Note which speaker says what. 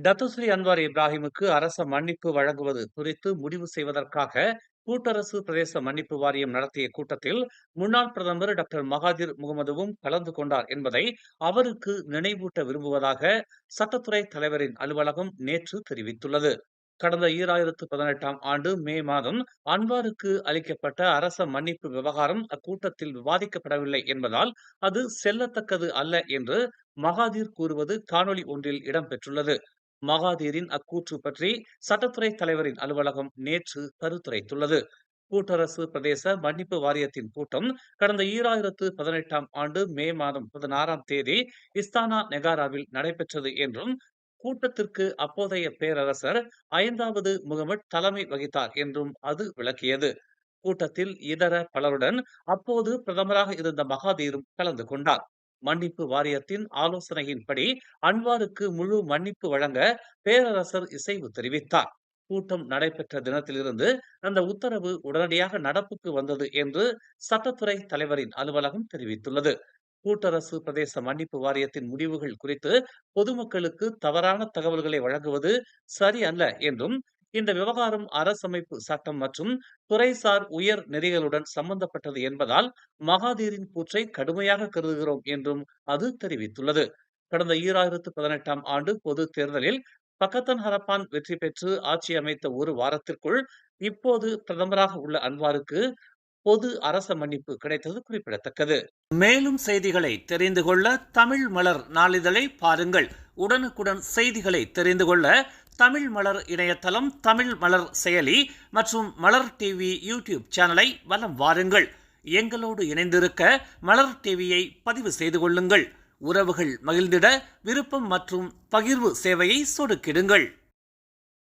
Speaker 1: Datuk Seri Anwar இப்ராஹிமுக்கு அரச மன்னிப்பு வழங்குவது குறித்து முடிவு செய்வதற்காக கூட்டரசு பிரதேச மன்னிப்பு வாரியம் நடத்திய கூட்டத்தில் முன்னாள் பிரதமர் டாக்டர் மகாதிர் முகமதுவும் கலந்து கொண்டார் என்பதை அவருக்கு நினைவூட்ட விரும்புவதாக சட்டத்துறை தலைவரின் அலுவலகம் நேற்று தெரிவித்துள்ளது. கடந்த 2018ஆம் ஆண்டு மே மாதம் அன்வாருக்கு அளிக்கப்பட்ட அரச மன்னிப்பு விவகாரம் அக்கூட்டத்தில் விவாதிக்கப்படவில்லை என்பதால் அது செல்லத்தக்கது அல்ல என்று மகாதீர் கூறுவது காணொலி ஒன்றில் இடம்பெற்றுள்ளது. மகாதீரின் அக்கூற்று பற்றி சட்டத்துறை தலைவரின் அலுவலகம் நேற்று கருத்துரைத்துள்ளது. கூட்டரசு பிரதேச மன்னிப்பு வாரியத்தின் கூட்டம் கடந்த 2018ஆம் ஆண்டு மே மாதம் 16ஆம் தேதி இஸ்தானா நெகாராவில் நடைபெற்றது என்றும், கூட்டத்திற்கு அப்போதைய பேரரசர் 5வது முகமது தலைமை வகித்தார் என்றும் அது விளக்கியது. கூட்டத்தில் இதர பலருடன் அப்போது பிரதமராக இருந்த மகாதீரும் கலந்து கொண்டார். மன்னிப்பு வாரியத்தின் ஆலோசனையின்படி அன்வாருக்கு முழு மன்னிப்பு வழங்க பேரரசர் இசைவு தெரிவித்தார். கூட்டம் நடைபெற்ற தினத்திலிருந்து அந்த உத்தரவு உடனடியாக நடப்புக்கு வந்தது என்று சட்டத்துறை தலைவரின் அலுவலகம் தெரிவித்துள்ளது. கூட்டரசு பிரதேச மன்னிப்பு வாரியத்தின் முடிவுகள் குறித்து பொதுமக்களுக்கு தவறான தகவல்களை வழங்குவது சரியல்ல என்றும், இந்த விவகாரம் அரசமைப்பு சட்டம் மற்றும் துறைசார் உயர் நெறிகளுடன் சம்பந்தப்பட்டது என்பதால் மகாதீரின் கூற்றை கடுமையாக கருதுகிறோம் என்றும் அது தெரிவித்துள்ளது. கடந்த 2018ஆம் ஆண்டு பொது தேர்தலில் பக்கத்தன் ஹரப்பான் வெற்றி பெற்று ஆட்சி அமைத்த ஒரு வாரத்திற்குள் இப்போது பிரதமராக உள்ள அன்வாருக்கு பொது அரச மன்னிப்பு கிடைத்தது குறிப்பிடத்தக்கது. மேலும் செய்திகளை தெரிந்து கொள்ள தமிழ் மலர் நாளிதழை பாருங்கள். உடனுக்குடன் செய்திகளை தெரிந்து கொள்ள தமிழ் மலர் இணையதளம், தமிழ் மலர் செயலி மற்றும் மலர் டிவி யூடியூப் சேனலை வலம் வாருங்கள். எங்களோடு இணைந்திருக்க மலர் டிவியை பதிவு செய்து கொள்ளுங்கள். உறவுகள் மகிழ்ந்திட விருப்பம் மற்றும் பகிர்வு சேவையை சொடுக்கிடுங்கள்.